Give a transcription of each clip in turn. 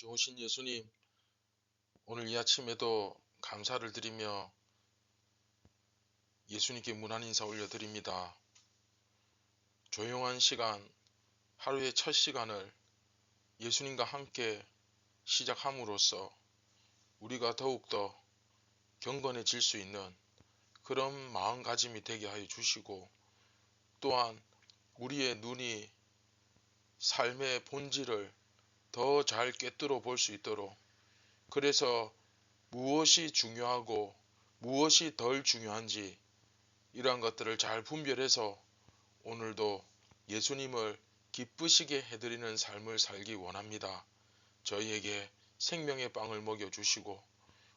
좋으신 예수님, 오늘 이 아침에도 감사를 드리며 예수님께 문안 인사 올려드립니다. 조용한 시간, 하루의 첫 시간을 예수님과 함께 시작함으로써 우리가 더욱더 경건해질 수 있는 그런 마음가짐이 되게 하여 주시고, 또한 우리의 눈이 삶의 본질을 더 잘 꿰뚫어 볼 수 있도록, 그래서 무엇이 중요하고 무엇이 덜 중요한지 이러한 것들을 잘 분별해서 오늘도 예수님을 기쁘시게 해드리는 삶을 살기 원합니다. 저희에게 생명의 빵을 먹여주시고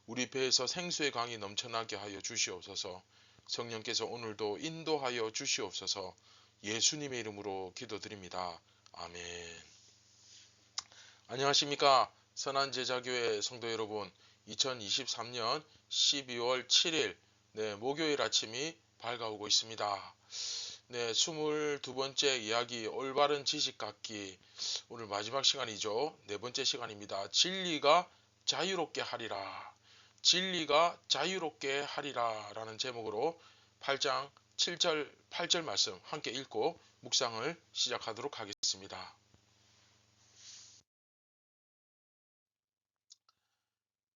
우리 배에서 생수의 강이 넘쳐나게 하여 주시옵소서. 성령께서 오늘도 인도하여 주시옵소서. 예수님의 이름으로 기도드립니다. 아멘. 안녕하십니까, 선한제자교회 성도 여러분. 2023년 12월 7일 목요일 아침이 밝아오고 있습니다. 22번째 이야기, 올바른 지식 갖기. 오늘 마지막 시간이죠. 네 번째 시간입니다. 진리가 자유롭게 하리라. 진리가 자유롭게 하리라 라는 제목으로 8장 7절 8절 말씀 함께 읽고 묵상을 시작하도록 하겠습니다.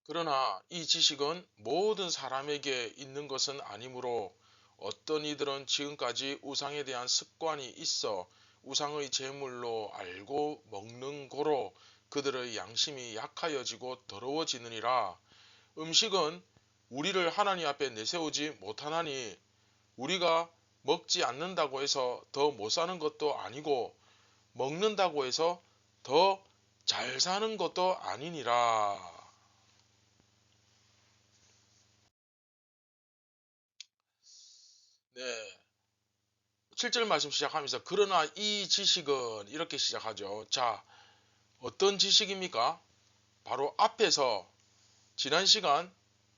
그러나 이 지식은 모든 사람에게 있는 것은 아니므로 어떤 이들은 지금까지 우상에 대한 습관이 있어 우상의 제물로 알고 먹는 고로 그들의 양심이 약하여지고 더러워지느니라. 음식은 우리를 하나님 앞에 내세우지 못하나니 우리가 먹지 않는다고 해서 더 못 사는 것도 아니고 먹는다고 해서 더 잘 사는 것도 아니니라. 네. 7절 말씀 시작하면서 그러나 이 지식은 이렇게 시작하죠. 자, 어떤 지식입니까? 바로 앞에서 지난 시간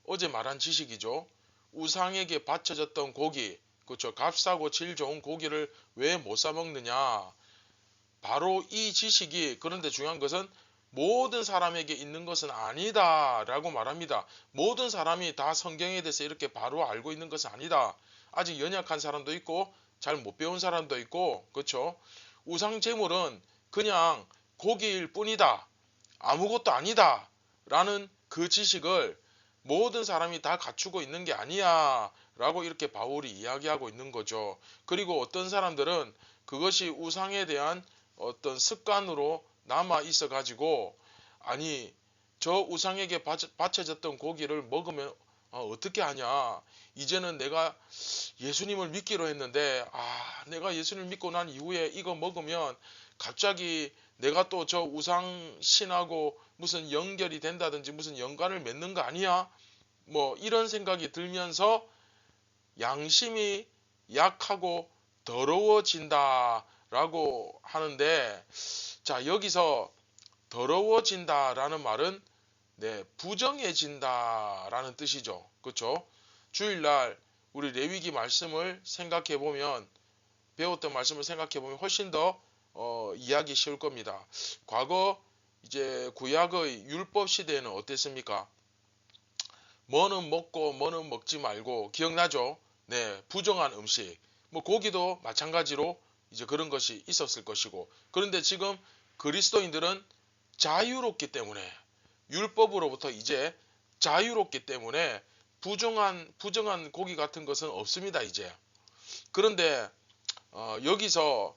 어제 말한 지식이죠. 우상에게 바쳐졌던 고기, 그렇죠. 값싸고 질 좋은 고기를 왜 못 사 먹느냐? 바로 이 지식이, 그런데 중요한 것은 모든 사람에게 있는 것은 아니다 라고 말합니다. 모든 사람이 다 성경에 대해서 이렇게 바로 알고 있는 것은 아니다. 아직 연약한 사람도 있고 잘 못 배운 사람도 있고, 그렇죠. 우상 제물은 그냥 고기일 뿐이다, 아무것도 아니다 라는 그 지식을 모든 사람이 다 갖추고 있는 게 아니야 라고 이렇게 바울이 이야기하고 있는 거죠. 그리고 어떤 사람들은 그것이 우상에 대한 어떤 습관으로 남아 있어 가지고, 아니 저 우상에게 바쳐졌던 고기를 먹으면 어떻게 하냐, 이제는 내가 예수님을 믿기로 했는데 내가 예수님을 믿고 난 이후에 이거 먹으면 갑자기 내가 또 저 우상 신하고 무슨 연결이 된다든지 무슨 연관을 맺는 거 아니야? 뭐 이런 생각이 들면서 양심이 약하고 더러워진다 라고 하는데, 자, 여기서 더러워진다 라는 말은 부정해진다 라는 뜻이죠. 그렇죠? 주일날 우리 레위기 말씀을 생각해 보면, 배웠던 말씀을 생각해 보면 훨씬 더 이해하기 쉬울 겁니다. 과거 이제 구약의 율법 시대에는 어땠습니까? 뭐는 먹고 뭐는 먹지 말고, 기억나죠? 부정한 음식, 뭐 고기도 마찬가지로 이제 그런 것이 있었을 것이고, 그런데 지금 그리스도인들은 자유롭기 때문에, 율법으로부터 이제 자유롭기 때문에 부정한 고기 같은 것은 없습니다 이제. 그런데 여기서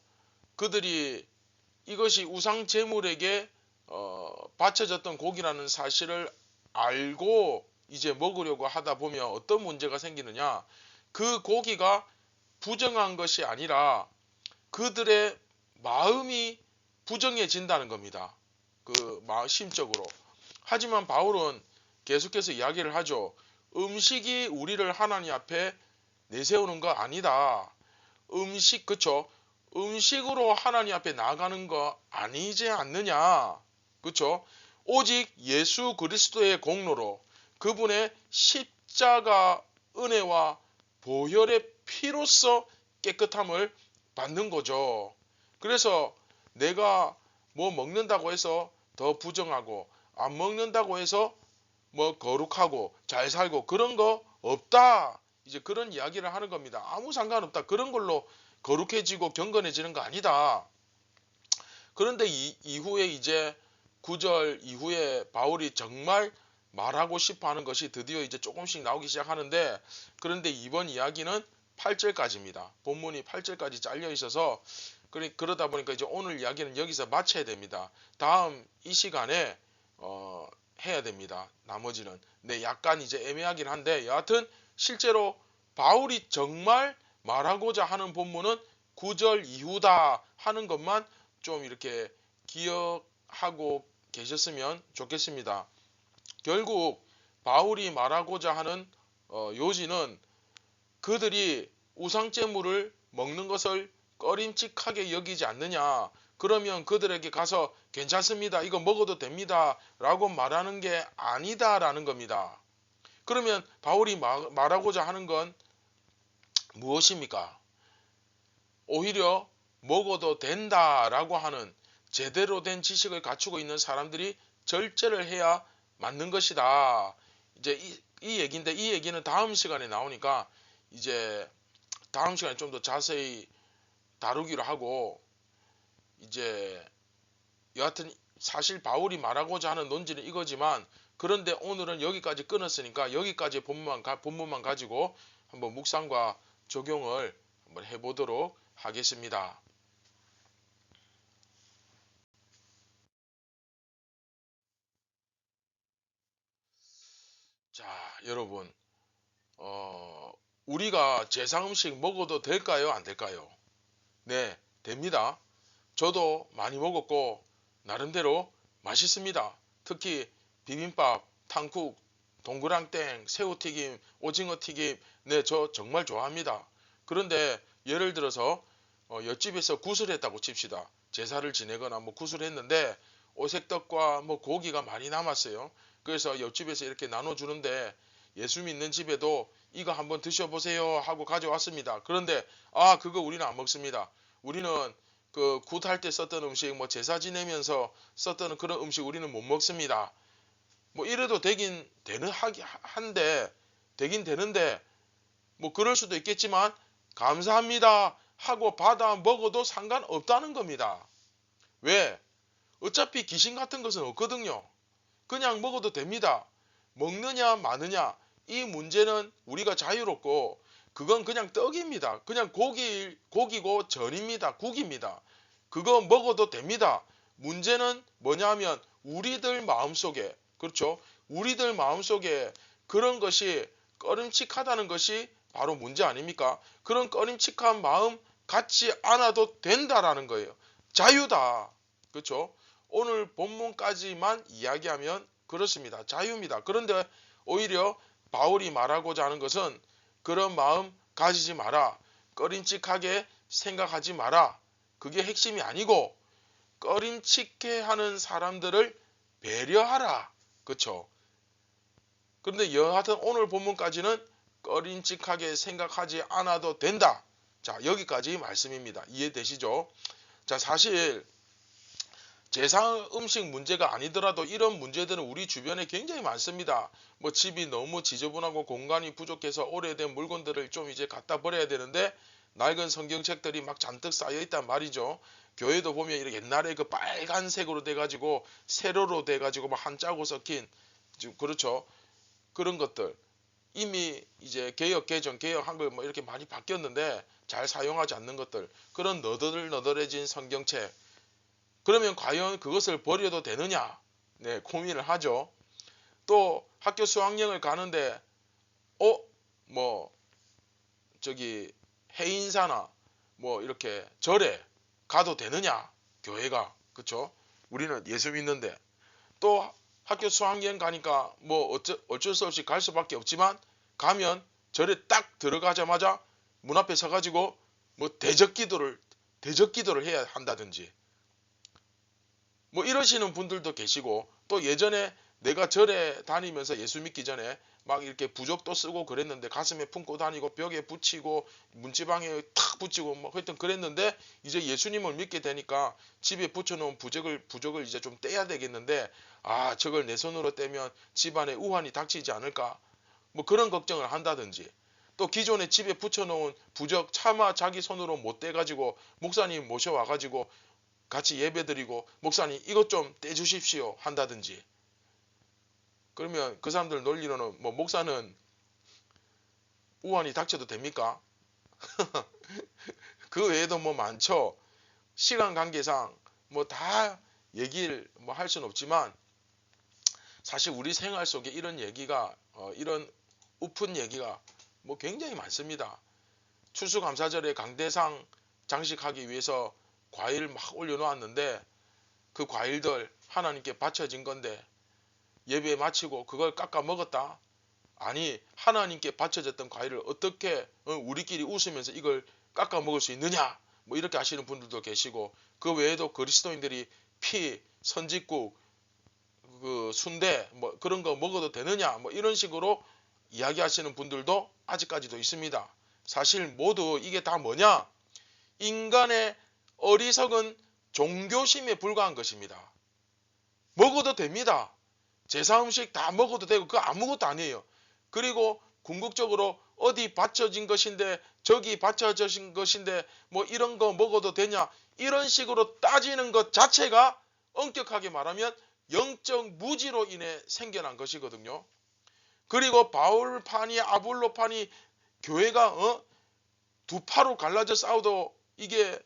그들이 이것이 우상 제물에게 바쳐졌던 고기라는 사실을 알고 이제 먹으려고 하다 보면 어떤 문제가 생기느냐, 그 고기가 부정한 것이 아니라 그들의 마음이 부정해진다는 겁니다. 그 심적으로. 하지만 바울은 계속해서 이야기를 하죠. 음식이 우리를 하나님 앞에 내세우는 거 아니다. 음식, 그쵸? 음식으로 하나님 앞에 나아가는 거 아니지 않느냐? 그쵸? 오직 예수 그리스도의 공로로, 그분의 십자가 은혜와 보혈의 피로써 깨끗함을 받는 거죠. 그래서 내가 뭐 먹는다고 해서 더 부정하고 안 먹는다고 해서 뭐 거룩하고 잘 살고 그런 거 없다. 이제 그런 이야기를 하는 겁니다. 아무 상관없다. 그런 걸로 거룩해지고 경건해지는 거 아니다. 그런데 이후에 이제 9절 이후에 바울이 정말 말하고 싶어 하는 것이 드디어 이제 조금씩 나오기 시작하는데, 그런데 이번 이야기는 8절까지입니다. 본문이 8절까지 잘려 있어서 그러다 보니까 이제 오늘 이야기는 여기서 마쳐야 됩니다. 다음 이 시간에 해야 됩니다. 나머지는. 네, 약간 이제 애매하긴 한데 여하튼 실제로 바울이 정말 말하고자 하는 본문은 9절 이후다 하는 것만 좀 이렇게 기억하고 계셨으면 좋겠습니다. 결국 바울이 말하고자 하는 요지는 그들이 우상제물을 먹는 것을 꺼림칙하게 여기지 않느냐. 그러면 그들에게 가서 괜찮습니다. 이거 먹어도 됩니다. 라고 말하는 게 아니다라는 겁니다. 그러면 바울이 말하고자 하는 건 무엇입니까? 오히려 먹어도 된다라고 하는 제대로 된 지식을 갖추고 있는 사람들이 절제를 해야 맞는 것이다. 이제 이 얘기인데 이 얘기는 다음 시간에 나오니까 이제 다음 시간에 좀 더 자세히 다루기로 하고, 이제 여하튼 사실 바울이 말하고자 하는 논지는 이거지만, 그런데 오늘은 여기까지 끊었으니까 여기까지 본문만 가지고 한번 묵상과 적용을 한번 해보도록 하겠습니다. 자, 여러분, 우리가 제사 음식 먹어도 될까요? 안 될까요? 네, 됩니다. 저도 많이 먹었고 나름대로 맛있습니다. 특히 비빔밥, 탕국, 동그랑땡, 새우튀김, 오징어튀김, 네, 저 정말 좋아합니다. 그런데 예를 들어서 옆집에서 구슬했다고 칩시다. 제사를 지내거나 뭐 구슬했는데 오색떡과 뭐 고기가 많이 남았어요. 그래서 옆집에서 이렇게 나눠주는데 예수 믿는 집에도 이거 한번 드셔보세요 하고 가져왔습니다. 그런데 그거 우리는 안 먹습니다. 우리는 그 굿할 때 썼던 음식, 뭐 제사 지내면서 썼던 그런 음식 우리는 못 먹습니다. 뭐 이래도 되긴 되는데 뭐 그럴 수도 있겠지만 감사합니다 하고 받아 먹어도 상관없다는 겁니다. 왜? 어차피 귀신 같은 것은 없거든요. 그냥 먹어도 됩니다. 먹느냐 마느냐 이 문제는 우리가 자유롭고, 그건 그냥 떡입니다. 그냥 고기고 전입니다. 국입니다. 그거 먹어도 됩니다. 문제는 뭐냐면 우리들 마음속에, 그렇죠? 우리들 마음속에 그런 것이 꺼림칙하다는 것이 바로 문제 아닙니까? 그런 꺼림칙한 마음 갖지 않아도 된다라는 거예요. 자유다. 그렇죠? 오늘 본문까지만 이야기하면 그렇습니다. 자유입니다. 그런데 오히려 바울이 말하고자 하는 것은 그런 마음 가지지 마라. 꺼림칙하게 생각하지 마라. 그게 핵심이 아니고 꺼림칙해 하는 사람들을 배려하라. 그렇죠? 그런데 여하튼 오늘 본문까지는 꺼림칙하게 생각하지 않아도 된다. 자, 여기까지 말씀입니다. 이해되시죠? 자, 사실 제사 음식 문제가 아니더라도 이런 문제들은 우리 주변에 굉장히 많습니다. 뭐 집이 너무 지저분하고 공간이 부족해서 오래된 물건들을 좀 이제 갖다 버려야 되는데 낡은 성경책들이 막 잔뜩 쌓여 있단 말이죠. 교회도 보면 이렇게 옛날에 그 빨간색으로 돼가지고 세로로 돼가지고 막 한자고 섞인, 그렇죠. 그런 것들 이미 이제 개혁 개정 개혁 한글 뭐 이렇게 많이 바뀌었는데 잘 사용하지 않는 것들, 그런 너덜너덜해진 성경책, 그러면 과연 그것을 버려도 되느냐? 네, 고민을 하죠. 또 학교 수학여행을 가는데 뭐 저기 해인사나 뭐 이렇게 절에 가도 되느냐? 교회가, 그쵸? 우리는 예수 믿는데. 또 학교 수학여행 가니까 뭐 어쩔 수 없이 갈 수밖에 없지만 가면 절에 딱 들어가자마자 문 앞에 서가지고 뭐 대적기도를 해야 한다든지 뭐 이러시는 분들도 계시고, 또 예전에 내가 절에 다니면서 예수 믿기 전에 막 이렇게 부적도 쓰고 그랬는데 가슴에 품고 다니고 벽에 붙이고 문지방에 탁 붙이고 뭐 하여튼 그랬는데 이제 예수님을 믿게 되니까 집에 붙여놓은 부적을 이제 좀 떼야 되겠는데 아 저걸 내 손으로 떼면 집안에 우환이 닥치지 않을까 뭐 그런 걱정을 한다든지 또 기존에 집에 붙여놓은 부적 차마 자기 손으로 못 떼가지고 목사님 모셔와가지고 같이 예배드리고 목사님 이것 좀 떼주십시오 한다든지 그러면 그 사람들 논리로는 뭐 목사는 우환이 닥쳐도 됩니까? 그 외에도 뭐 많죠. 시간 관계상 뭐 다 얘기를 뭐 할 수는 없지만 사실 우리 생활 속에 이런 얘기가 이런 우픈 얘기가 뭐 굉장히 많습니다. 추수감사절에 강대상 장식하기 위해서 과일 막 올려놓았는데 그 과일들 하나님께 바쳐진 건데 예배 마치고 그걸 깎아 먹었다. 아니 하나님께 바쳐졌던 과일을 어떻게 우리끼리 웃으면서 이걸 깎아 먹을 수 있느냐 뭐 이렇게 하시는 분들도 계시고 그 외에도 그리스도인들이 피, 선짓국, 그 순대 뭐 그런 거 먹어도 되느냐 뭐 이런 식으로 이야기하시는 분들도 아직까지도 있습니다. 사실 모두 이게 다 뭐냐? 인간의 어리석은 종교심에 불과한 것입니다. 먹어도 됩니다. 제사 음식 다 먹어도 되고 그거 아무것도 아니에요. 그리고 궁극적으로 어디 바쳐진 것인데 저기 바쳐진 것인데 뭐 이런 거 먹어도 되냐 이런 식으로 따지는 것 자체가 엄격하게 말하면 영적 무지로 인해 생겨난 것이거든요. 그리고 바울파니 아볼로파니 교회가 두 파로 갈라져 싸워도 이게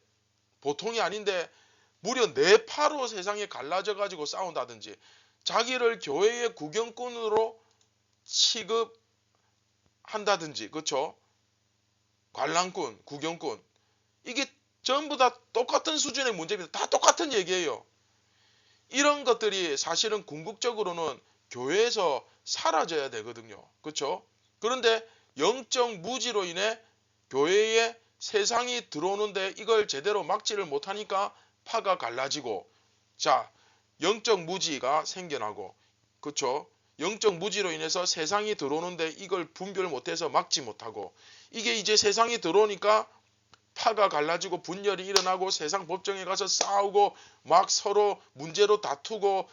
보통이 아닌데 무려 네 파로 세상에 갈라져 가지고 싸운다든지 자기를 교회의 구경꾼으로 취급한다든지 그렇죠? 관람꾼, 구경꾼 이게 전부 다 똑같은 수준의 문제입니다. 다 똑같은 얘기예요. 이런 것들이 사실은 궁극적으로는 교회에서 사라져야 되거든요. 그렇죠? 그런데 영적 무지로 인해 교회에 세상이 들어오는데 이걸 제대로 막지를 못하니까 파가 갈라지고 자 영적 무지가 생겨나고 그렇죠? 영적 무지로 인해서 세상이 들어오는데 이걸 분별 못해서 막지 못하고 이게 이제 세상이 들어오니까 파가 갈라지고 분열이 일어나고 세상 법정에 가서 싸우고 막 서로 문제로 다투고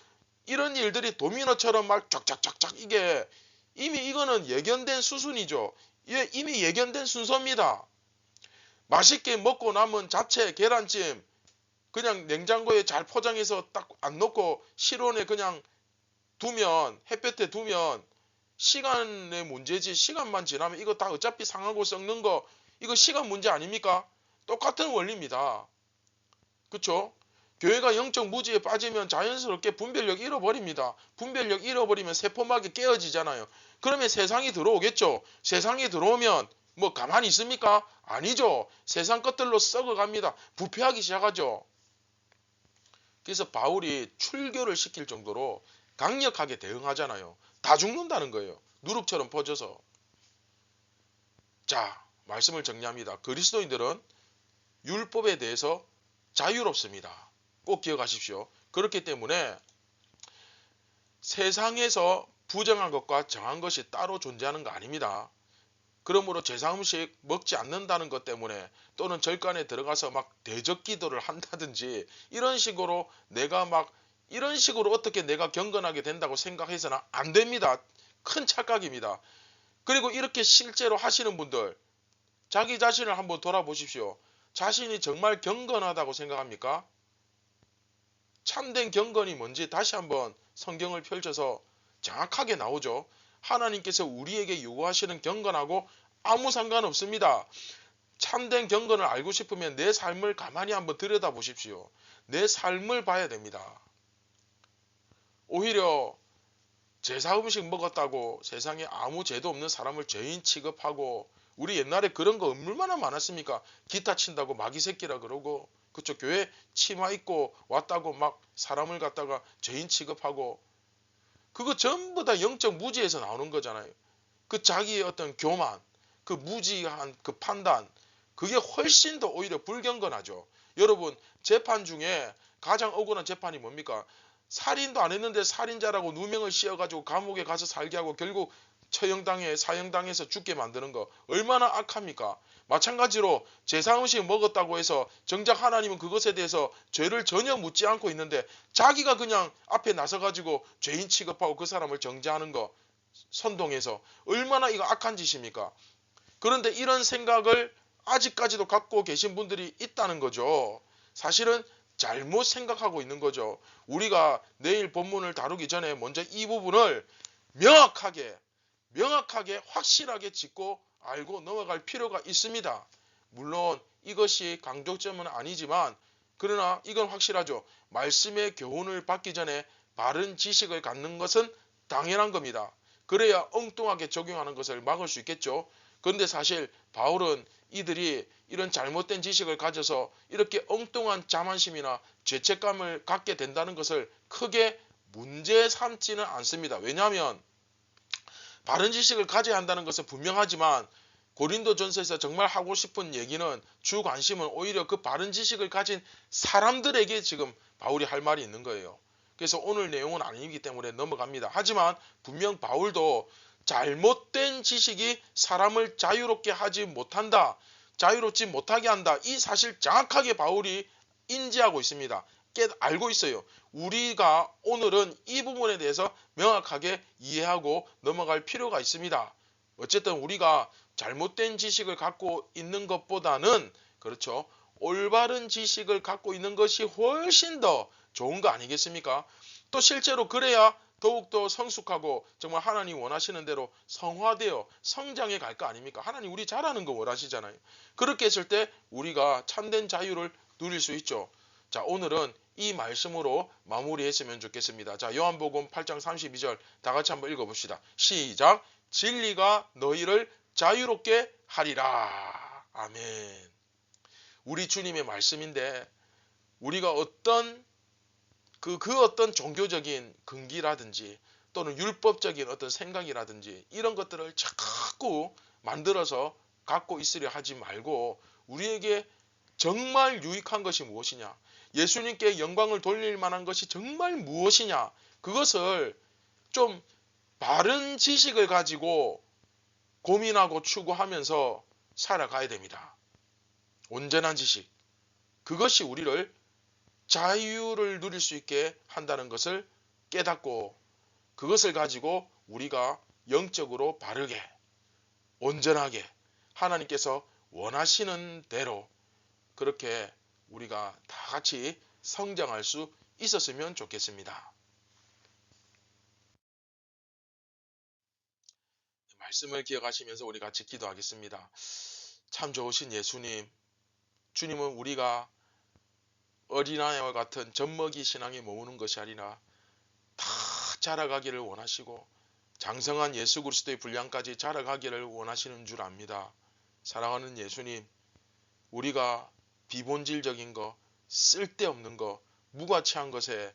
이런 일들이 도미노처럼 막 쫙쫙쫙쫙 이게 이미 이거는 예견된 수순이죠. 이미 예견된 순서입니다. 맛있게 먹고 남은 자체 계란찜 그냥 냉장고에 잘 포장해서 딱 안 넣고 실온에 그냥 두면 햇볕에 두면 시간의 문제지 시간만 지나면 이거 다 어차피 상하고 썩는 거 이거 시간 문제 아닙니까? 똑같은 원리입니다. 그쵸? 교회가 영적 무지에 빠지면 자연스럽게 분별력 잃어버립니다. 분별력 잃어버리면 세포막이 깨어지잖아요. 그러면 세상이 들어오겠죠. 세상이 들어오면 뭐 가만히 있습니까? 아니죠. 세상 것들로 썩어갑니다. 부패하기 시작하죠. 그래서 바울이 출교를 시킬 정도로 강력하게 대응하잖아요. 다 죽는다는 거예요. 누룩처럼 퍼져서. 자, 말씀을 정리합니다. 그리스도인들은 율법에 대해서 자유롭습니다. 꼭 기억하십시오. 그렇기 때문에 세상에서 부정한 것과 정한 것이 따로 존재하는 거 아닙니다. 그러므로 제사 음식 먹지 않는다는 것 때문에 또는 절간에 들어가서 막 대적 기도를 한다든지 이런 식으로 내가 막 이런 식으로 어떻게 내가 경건하게 된다고 생각해서는 안 됩니다. 큰 착각입니다. 그리고 이렇게 실제로 하시는 분들 자기 자신을 한번 돌아보십시오. 자신이 정말 경건하다고 생각합니까? 참된 경건이 뭔지 다시 한번 성경을 펼쳐서 정확하게 나오죠. 하나님께서 우리에게 요구하시는 경건하고 아무 상관없습니다. 참된 경건을 알고 싶으면 내 삶을 가만히 한번 들여다보십시오. 내 삶을 봐야 됩니다. 오히려 제사 음식 먹었다고 세상에 아무 죄도 없는 사람을 죄인 취급하고 우리 옛날에 그런 거 얼마나 많았습니까? 기타 친다고 마귀 새끼라 그러고 그쪽 교회 치마 입고 왔다고 막 사람을 갖다가 죄인 취급하고 그거 전부 다 영적 무지에서 나오는 거잖아요. 그 자기의 어떤 교만, 그 무지한 그 판단, 그게 훨씬 더 오히려 불경건하죠. 여러분 재판 중에 가장 억울한 재판이 뭡니까? 살인도 안 했는데 살인자라고 누명을 씌워가지고 감옥에 가서 살게 하고 결국 처형당해 사형당해서 죽게 만드는 거 얼마나 악합니까? 마찬가지로 제사음식 먹었다고 해서 정작 하나님은 그것에 대해서 죄를 전혀 묻지 않고 있는데 자기가 그냥 앞에 나서가지고 죄인 취급하고 그 사람을 정죄하는 거 선동해서 얼마나 이거 악한 짓입니까? 그런데 이런 생각을 아직까지도 갖고 계신 분들이 있다는 거죠. 사실은 잘못 생각하고 있는 거죠. 우리가 내일 본문을 다루기 전에 먼저 이 부분을 명확하게 확실하게 짚고 알고 넘어갈 필요가 있습니다. 물론 이것이 강조점은 아니지만 그러나 이건 확실하죠. 말씀의 교훈을 받기 전에 바른 지식을 갖는 것은 당연한 겁니다. 그래야 엉뚱하게 적용하는 것을 막을 수 있겠죠. 그런데 사실 바울은 이들이 이런 잘못된 지식을 가져서 이렇게 엉뚱한 자만심이나 죄책감을 갖게 된다는 것을 크게 문제 삼지는 않습니다. 왜냐하면 바른 지식을 가져야 한다는 것은 분명하지만 고린도전서에서 정말 하고 싶은 얘기는 주 관심은 오히려 그 바른 지식을 가진 사람들에게 지금 바울이 할 말이 있는 거예요. 그래서 오늘 내용은 아니기 때문에 넘어갑니다. 하지만 분명 바울도 잘못된 지식이 사람을 자유롭게 하지 못한다. 자유롭지 못하게 한다. 이 사실 정확하게 바울이 인지하고 있습니다. 알고 있어요. 우리가 오늘은 이 부분에 대해서 명확하게 이해하고 넘어갈 필요가 있습니다. 어쨌든 우리가 잘못된 지식을 갖고 있는 것보다는 그렇죠. 올바른 지식을 갖고 있는 것이 훨씬 더 좋은 거 아니겠습니까? 또 실제로 그래야 더욱더 성숙하고 정말 하나님 원하시는 대로 성화되어 성장해 갈 거 아닙니까? 하나님 우리 잘하는 거 원하시잖아요. 그렇게 했을 때 우리가 참된 자유를 누릴 수 있죠. 자, 오늘은 이 말씀으로 마무리했으면 좋겠습니다. 자, 요한복음 8장 32절 다 같이 한번 읽어봅시다. 시작. 진리가 너희를 자유롭게 하리라. 아멘. 우리 주님의 말씀인데 우리가 어떤 그 어떤 종교적인 근기라든지 또는 율법적인 어떤 생각이라든지 이런 것들을 자꾸 만들어서 갖고 있으려 하지 말고 우리에게 정말 유익한 것이 무엇이냐? 예수님께 영광을 돌릴 만한 것이 정말 무엇이냐? 그것을 좀 바른 지식을 가지고 고민하고 추구하면서 살아가야 됩니다. 온전한 지식. 그것이 우리를 자유를 누릴 수 있게 한다는 것을 깨닫고 그것을 가지고 우리가 영적으로 바르게 온전하게 하나님께서 원하시는 대로 그렇게 우리가 다 같이 성장할 수 있었으면 좋겠습니다. 말씀을 기억하시면서 우리 같이 기도하겠습니다. 참 좋으신 예수님, 주님은 우리가 어린아이와 같은 젖먹이 신앙에 머무는 것이 아니라 다 자라가기를 원하시고 장성한 예수 그리스도의 분량까지 자라가기를 원하시는 줄 압니다. 사랑하는 예수님, 우리가 비본질적인 거, 쓸데없는 거, 무가치한 것에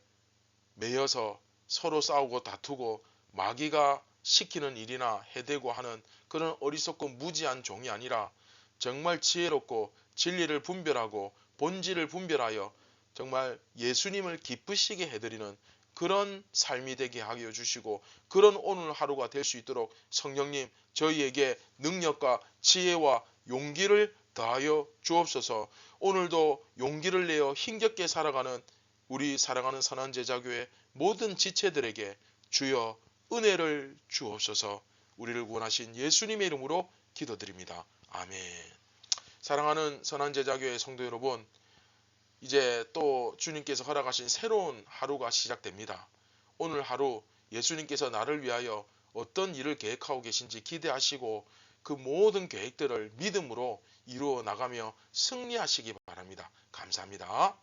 매여서 서로 싸우고 다투고 마귀가 시키는 일이나 해대고 하는 그런 어리석고 무지한 종이 아니라 정말 지혜롭고 진리를 분별하고 본질을 분별하여 정말 예수님을 기쁘시게 해드리는 그런 삶이 되게 하여 주시고 그런 오늘 하루가 될 수 있도록 성령님 저희에게 능력과 지혜와 용기를 더하여 주옵소서. 오늘도 용기를 내어 힘겹게 살아가는 우리 사랑하는 선한제자교회 모든 지체들에게 주여 은혜를 주옵소서. 우리를 구원하신 예수님의 이름으로 기도드립니다. 아멘. 사랑하는 선한제자교회 성도 여러분, 이제 또 주님께서 허락하신 새로운 하루가 시작됩니다. 오늘 하루 예수님께서 나를 위하여 어떤 일을 계획하고 계신지 기대하시고 그 모든 계획들을 믿음으로 이루어 나가며 승리하시기 바랍니다. 감사합니다.